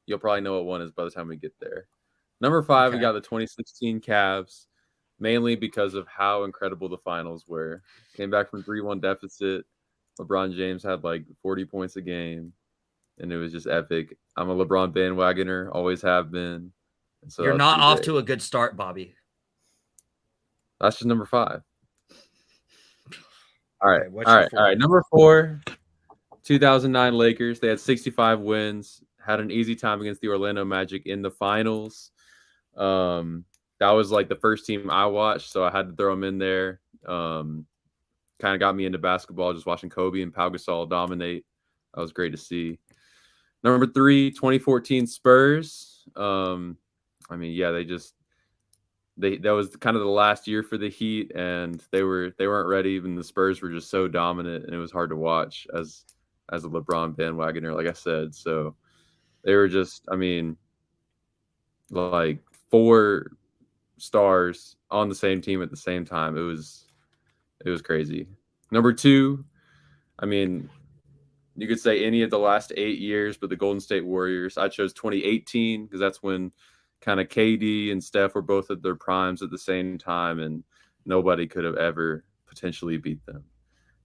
You'll probably know what 1 is by the time we get there. Number 5, okay. We got the 2016 Cavs, mainly because of how incredible the finals were. Came back from 3-1 deficit. LeBron James had like 40 points a game, and it was just epic. I'm a LeBron bandwagoner, always have been. So you're not off to a good start, Bobby. That's just number 5. All right, okay, all right. Number 4, 2009 Lakers. They had 65 wins. Had an easy time against the Orlando Magic in the finals. That was like the first team I watched, so I had to throw them in there. Kind of got me into basketball, just watching Kobe and Pau Gasol dominate. That was great to see. Number 3, 2014 Spurs. That was kind of the last year for the Heat, and they weren't ready. Even the Spurs were just so dominant, and it was hard to watch as a LeBron bandwagoner, like I said. So they were just, like 4 stars on the same team at the same time. It was crazy. Number 2, you could say any of the last 8 years, but the Golden State Warriors. I chose 2018 because that's when kind of KD and Steph were both at their primes at the same time, and nobody could have ever potentially beat them.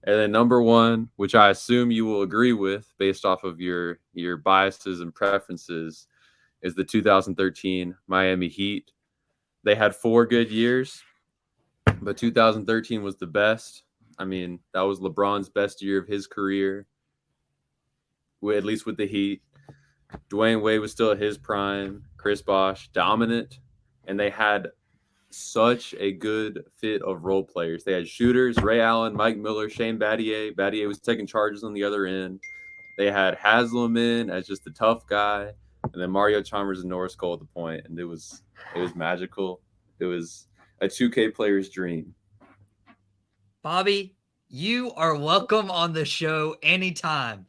And then number 1, which I assume you will agree with based off of your biases and preferences, is the 2013 Miami Heat. They had 4 good years, but 2013 was the best. That was LeBron's best year of his career, at least with the Heat. Dwayne Wade was still at his prime. Chris Bosh, dominant. And they had such a good fit of role players. They had shooters, Ray Allen, Mike Miller, Shane Battier. Battier was taking charges on the other end. They had Haslam in as just a tough guy. And then Mario Chalmers and Norris Cole at the point. And it was magical. It was a 2K player's dream. Bobby, you are welcome on the show anytime.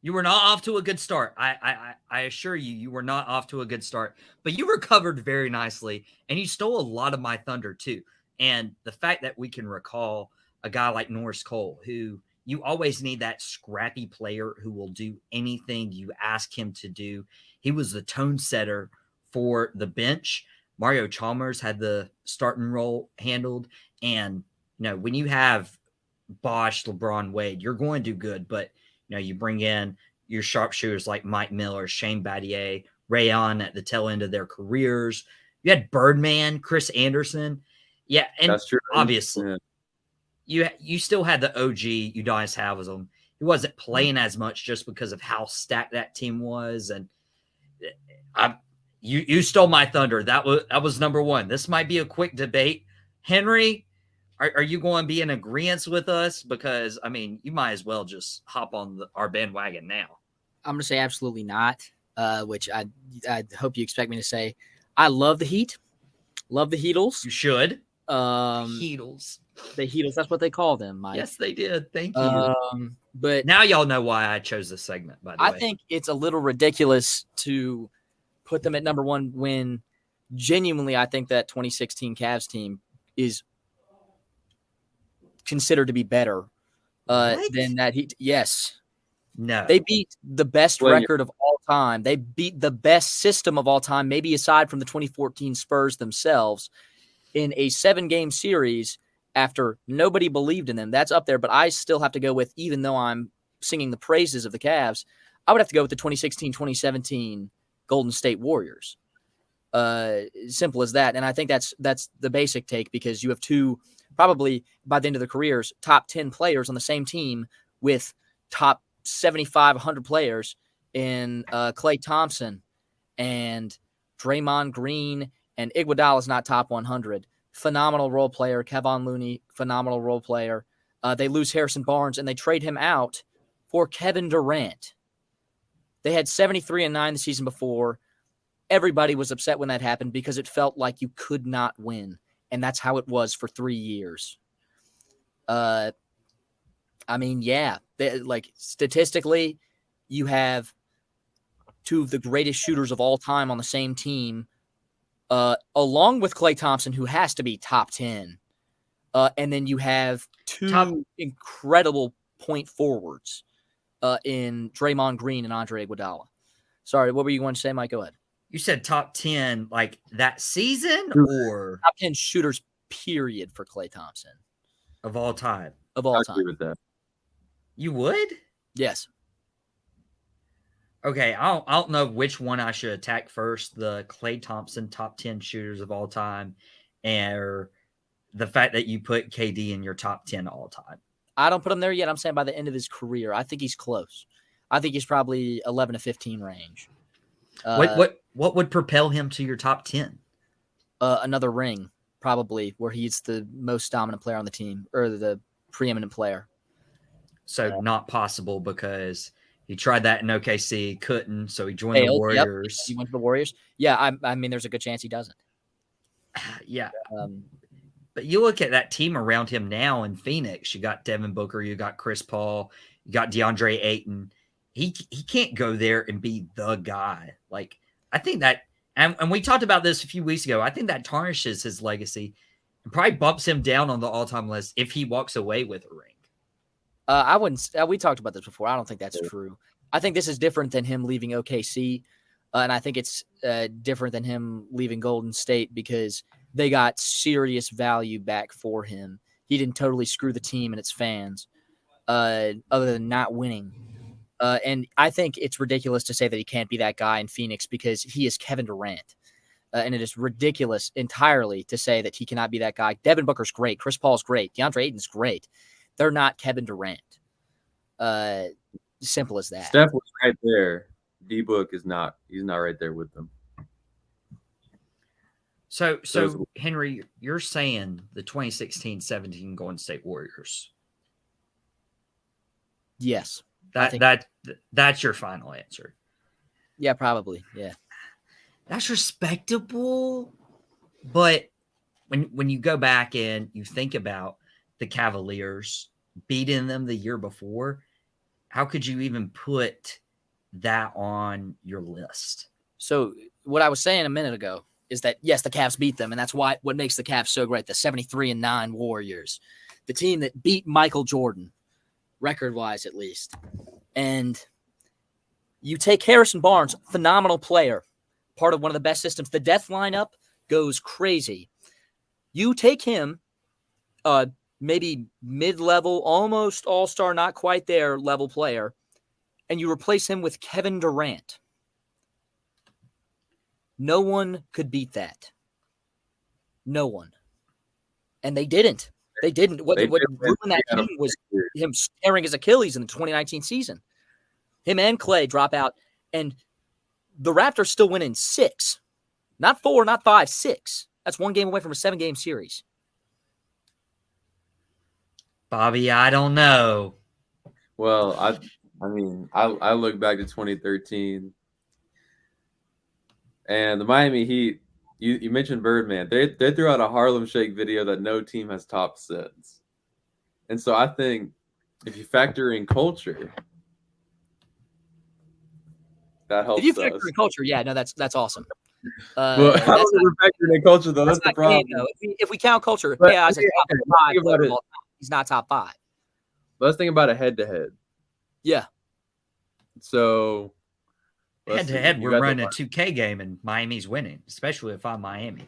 You were not off to a good start. I assure you were not off to a good start. But you recovered very nicely, and you stole a lot of my thunder too. And the fact that we can recall a guy like Norris Cole, who you always need that scrappy player who will do anything you ask him to do. He was the tone setter for the bench. Mario Chalmers had the starting role handled. And, when you have Bosh, LeBron, Wade, you're going to do good. But, you bring in your sharpshooters like Mike Miller, Shane Battier, Ray Allen at the tail end of their careers. You had Birdman, Chris Anderson. Yeah, and that's true. Obviously, you still had the OG Udonis Haslem. He wasn't playing as much just because of how stacked that team was. And you stole my thunder. That was number 1. This might be a quick debate, Henry, are you going to be in agreement with us? Because, I mean, you might as well just hop on our bandwagon now. I'm going to say absolutely not, which I hope you expect me to say. I love the Heat. Love the Heatles. You should. Heatles. The Heatles, that's what they call them, Mike. Yes, they did. Thank you. But now y'all know why I chose this segment, by the way. I think it's a little ridiculous to put them at number one when genuinely I think that 2016 Cavs team is considered to be better than that Heat. Yes. No. They beat the best record of all time. They beat the best system of all time, maybe aside from the 2014 Spurs themselves, in a 7-game series after nobody believed in them. That's up there, but I still have to go with, even though I'm singing the praises of the Cavs, I would have to go with the 2016-2017 Golden State Warriors. Simple as that. And I think that's the basic take, because you have two, probably by the end of their careers, top 10 players on the same team with top 75, 100 players in Klay Thompson and Draymond Green, and Iguodala's not top 100. Phenomenal role player. Kevon Looney, phenomenal role player. They lose Harrison Barnes, and they trade him out for Kevin Durant. They had 73-9 the season before. Everybody was upset when that happened because it felt like you could not win, and that's how it was for 3 years. I mean, yeah, like statistically, you have two of the greatest shooters of all time on the same team, along with Klay Thompson, who has to be top 10. And then you have two incredible point forwards in Draymond Green and Andre Iguodala. Sorry, what were you going to say, Mike? Go ahead. You said top 10 like that season, or top 10 shooters, period, for Klay Thompson. Of all time? Of all time. I agree with that. You would? Yes. Okay, I don't know which one I should attack first, the Klay Thompson top 10 shooters of all time, or the fact that you put KD in your top 10 all time. I don't put him there yet. I'm saying by the end of his career, I think he's close. I think he's probably 11 to 15 range. What would propel him to your top 10? Another ring, probably, where he's the most dominant player on the team, or the preeminent player. So not possible, because he tried that in OKC, couldn't, so he joined the Warriors. Yep. He went to the Warriors. Yeah, I mean, there's a good chance he doesn't. Yeah. But you look at that team around him now in Phoenix. You got Devin Booker, you got Chris Paul, you got DeAndre Ayton. He can't go there and be the guy. Like, I think that, and we talked about this a few weeks ago, I think that tarnishes his legacy and probably bumps him down on the all-time list if he walks away with a ring. I wouldn't. We talked about this before. I don't think that's true. I think this is different than him leaving OKC, and I think it's different than him leaving Golden State, because they got serious value back for him. He didn't totally screw the team and its fans, other than not winning. And I think it's ridiculous to say that he can't be that guy in Phoenix, because he is Kevin Durant. And it is ridiculous entirely to say that he cannot be that guy. Devin Booker's great. Chris Paul's great. DeAndre Ayton's great. They're not Kevin Durant. Simple as that. Steph was right there. D-Book is not. He's not right there with them. So Henry, you're saying the 2016-17 Golden State Warriors? Yes. That's your final answer? Yeah, probably. Yeah. That's respectable. But when you go back and you think about the Cavaliers beating them the year before, how could you even put that on your list? So what I was saying a minute ago is that, yes, the Cavs beat them, and that's what makes the Cavs so great, the 73-9 Warriors, the team that beat Michael Jordan, record-wise at least. And you take Harrison Barnes, phenomenal player, part of one of the best systems. The death lineup goes crazy. You take him, maybe mid-level, almost all-star, not quite there level player, and you replace him with Kevin Durant. No one could beat that. No one. And they didn't. They didn't. What ruined that team was him tearing his Achilles in the 2019 season. Him and Klay drop out, and the Raptors still win in 6. Not 4, not 5, 6. That's one game away from a 7-game series. Bobby, I don't know. Well, I look back to 2013 and the Miami Heat. You mentioned Birdman. They threw out a Harlem Shake video that no team has topped since. And so I think if you factor in culture, that helps If you us. factor in culture, yeah, no, that's awesome. Well, how do we factor in culture though? That's the problem. Though. If we count culture, But, yeah, Isaac's top okay, 5 think about player it. of all time. He's not top 5. Let's think about it head to head. Yeah. So Head to head, we're running a 2K game and Miami's winning, especially if I'm Miami.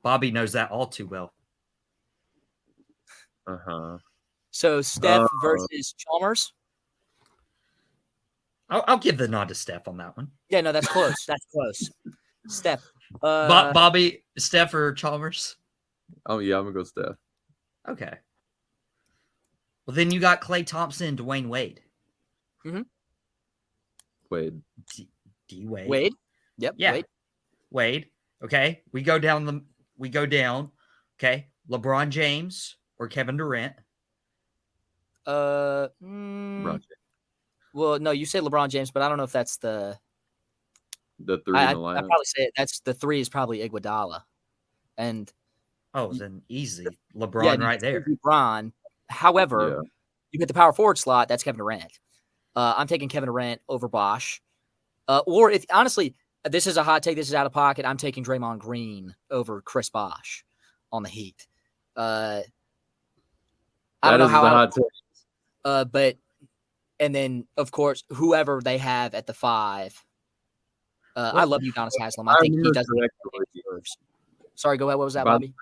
Bobby knows that all too well. So Steph versus Chalmers. I'll give the nod to Steph on that one. Yeah, no, that's close. That's close. Steph. Bobby, Steph or Chalmers? Oh yeah, I'm gonna go Steph. Okay. Well, then you got Klay Thompson and Dwayne Wade. Mm-hmm. Wade. D Wade. Wade. Yep. Yeah. Wade. Okay. We go down. Okay. LeBron James or Kevin Durant. Well, no, you say LeBron James, but I don't know if that's the 3 in the lineup. I'd probably say that's the 3 is probably Iguodala. And then easy. LeBron right there. LeBron. However, you get the power forward slot, that's Kevin Durant. I'm taking Kevin Durant over Bosh. Or if honestly, this is a hot take, this is out of pocket. I'm taking Draymond Green over Chris Bosh on the Heat. I don't know how hot take. But and then of course whoever they have at the 5. I love Udonis Haslem. I think he doesn't. Sorry, go ahead. What was that, Bobby?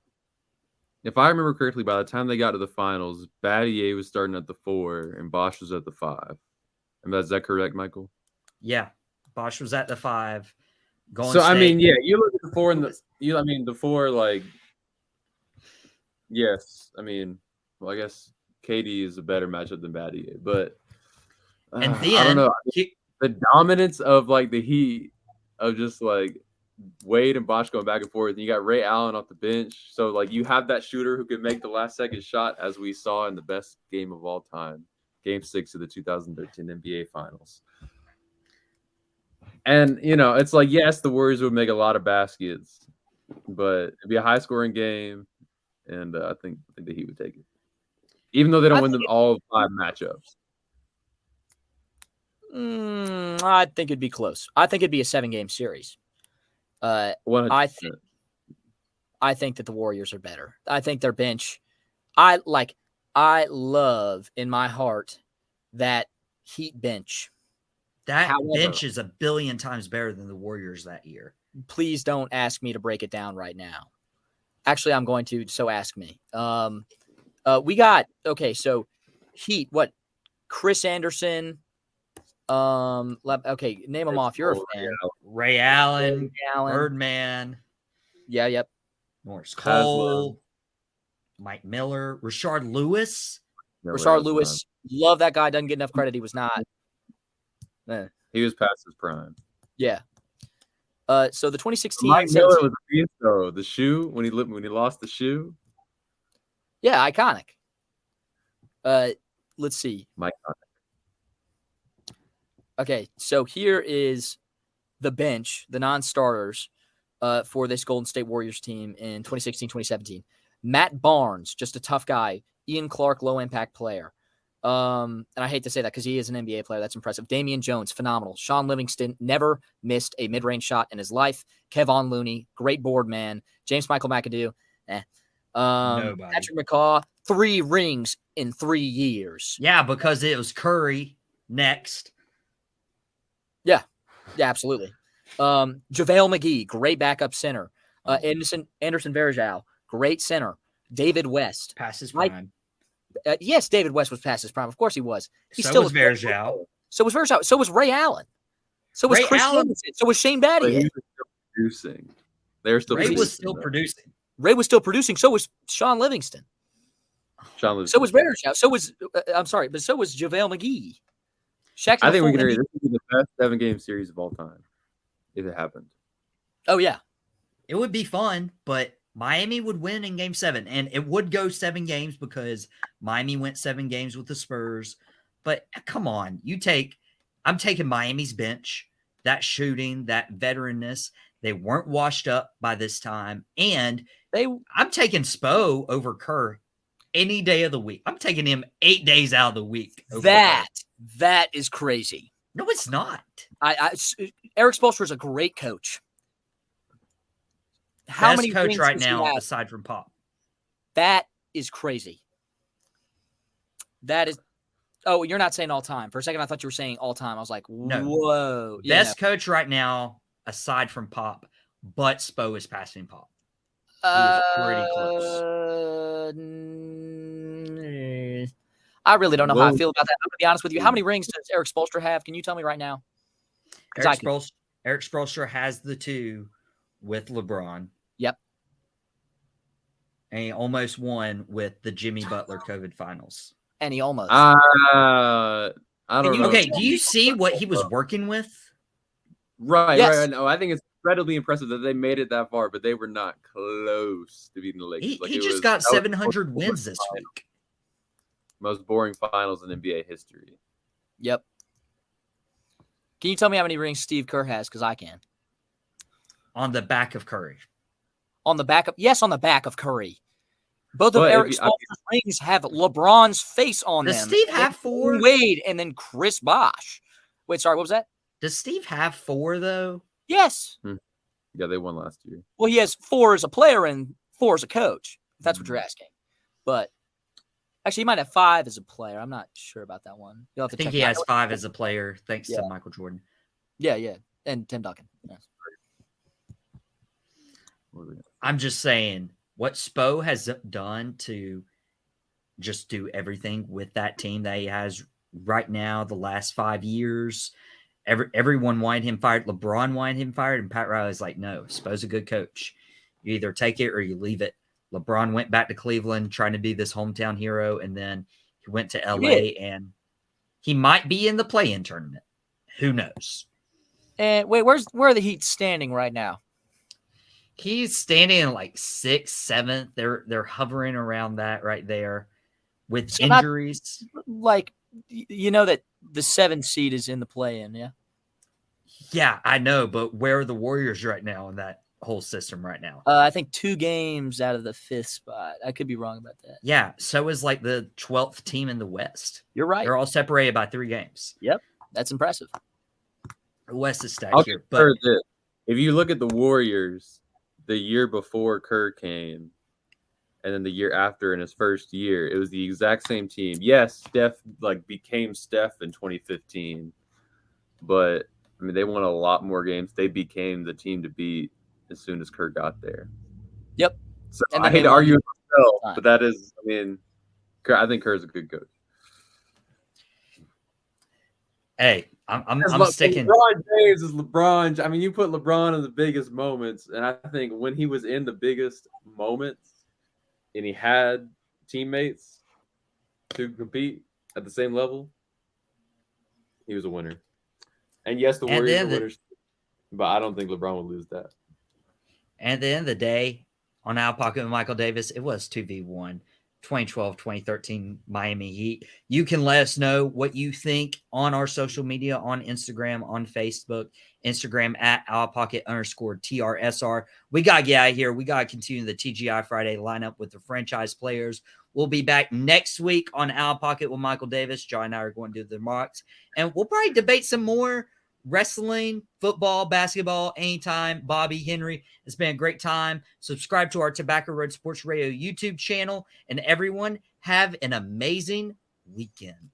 If I remember correctly, by the time they got to the finals, Battier was starting at the 4 and Bosh was at the 5. And is that correct, Michael? Yeah, Bosh was at the 5. I mean, yeah, you look at the 4 and the 4, like, yes. I mean, well, I guess KD is a better matchup than Battier, but and then I don't know. The dominance of like the Heat of just like Wade and Bosh going back and forth, and you got Ray Allen off the bench, so like you have that shooter who can make the last second shot, as we saw in the best game of all time, Game 6 of the 2013 NBA Finals. And it's like, yes, the Warriors would make a lot of baskets, but it'd be a high scoring game, and I think the Heat would take it, even though they don't win them all 5 matchups. I think it'd be close. I think it'd be a 7-game series. 100%. I think that the Warriors are better. I think their bench. I love in my heart that Heat bench. That bench is a billion times better than the Warriors that year. Please don't ask me to break it down right now. Actually, I'm going to. So ask me. We got so Heat. What? Chris Anderson. Okay, name them off. You're a fan. Ray Allen, Birdman. Yeah, yep. Norris Cole, Mike Miller, Rashard Lewis. Rashard Lewis. Love that guy. Doesn't get enough credit. He was not. He was past his prime. Yeah. So the 2016. Mike Miller was a beast, though. The shoe when he lost the shoe. Yeah, iconic. Let's see. Mike. Okay, so here is the bench, the non-starters for this Golden State Warriors team in 2016-2017. Matt Barnes, just a tough guy. Ian Clark, low-impact player. And I hate to say that because he is an NBA player. That's impressive. Damian Jones, phenomenal. Sean Livingston, never missed a mid-range shot in his life. Kevon Looney, great board man. James Michael McAdoo, Patrick McCaw, 3 rings in 3 years. Yeah, because it was Curry next. Yeah, absolutely. JaVale McGee, great backup center. Anderson Varejao, great center. David West. Past his prime. Yes, David West was past his prime. Of course he was. So was Varejao. So was Varejao. So was Ray Allen. So was Chris Anderson. So was Shane Battier. He was still producing. Ray was still producing. Ray was still producing. So was Sean Livingston. So was Varejao. So was but so was JaVale McGee. I think we can agree this would be the best 7-game series of all time if it happened. Oh yeah, it would be fun, but Miami would win in game 7, and it would go 7 games because Miami went 7 games with the Spurs. But come on, I'm taking Miami's bench, that shooting, that veteranness. They weren't washed up by this time. And I'm taking Spo over Kerr any day of the week. I'm taking him 8 days out of the week. That is crazy. No, it's not. Eric Spoelstra is a great coach. How many coach right now aside from Pop? That is crazy. That is. Oh, you're not saying all time. For a second, I thought you were saying all time. I was like, whoa. Best coach right now aside from Pop, but Spo is passing Pop. He was pretty close. I really don't know how I feel about that. I'm going to be honest with you. How many rings does Eric Spoelstra have? Can you tell me right now? Eric Spoelstra has the 2 with LeBron. Yep. And he almost won with the Jimmy Butler COVID finals. And he almost. I don't know. Okay, do you see what he was working with? Right, Yes. right. No, I think it's incredibly impressive that they made it that far, but they were not close to beating the Lakers. He just got 700 wins this week. Most boring finals in NBA history. Yep. Can you tell me how many rings Steve Kerr has? Because I can. On the back of Curry. On the back of Curry. Both of Eric Spoelstra's rings have LeBron's face on them. Does Steve have 4? Wade and then Chris Bosh. Wait, sorry, what was that? Does Steve have 4 though? Yes. Yeah, they won last year. Well, he has 4 as a player and 4 as a coach, if that's what you're asking. But actually, he might have 5 as a player. I'm not sure about that one. You'll have to I think check he has 5 as a player, thanks Yeah. to Michael Jordan. Yeah. And Tim Duncan. Yes. I'm just saying what Spo has done to just do everything with that team that he has right now, the last 5 years. Everyone wanted him fired. LeBron wanted him fired, and Pat Riley's like, no, Spo's a good coach. You either take it or you leave it. LeBron went back to Cleveland trying to be this hometown hero, and then he went to LA, and he might be in the play-in tournament. Who knows? And wait, where are the Heat standing right now? He's standing in like 6th, 7th. They're hovering around that right there with injuries. You know that the 7th seed is in the play-in, yeah? Yeah, I know, but where are the Warriors right now in that whole system right now? I think 2 games out of the 5th spot. I could be wrong about that. Yeah, so is like the 12th team in the West. You're right. They're all separated by 3 games. Yep, that's impressive. The West is stacked here. But if you look at the Warriors, the year before Kerr came, and then the year after in his first year, it was the exact same team. Yes, Steph became Steph in 2015, but I mean they won a lot more games. They became the team to beat as soon as Kerr got there. Yep. So I hate to argue with myself, but that is, I mean, I think Kerr's a good coach. Hey, I'm sticking. LeBron James is LeBron. I mean, you put LeBron in the biggest moments, and I think when he was in the biggest moments, and he had teammates to compete at the same level, he was a winner. And yes, the Warriors are winners, but I don't think LeBron would lose that. And at the end of the day, on Outta Pocket with Michael Davis, it was 2v1. 2012-2013 Miami Heat. You can let us know what you think on our social media, on Instagram, on Facebook, Instagram at @OuttaPocket_TRSR. We got to get out of here. We got to continue the TGI Friday lineup with the franchise players. We'll be back next week on Outta Pocket with Michael Davis. John and I are going to do the remarks, and we'll probably debate some more wrestling, football, basketball, anytime. Bobby, Henry, it's been a great time. Subscribe to our Tobacco Road Sports Radio YouTube channel, and everyone have an amazing weekend.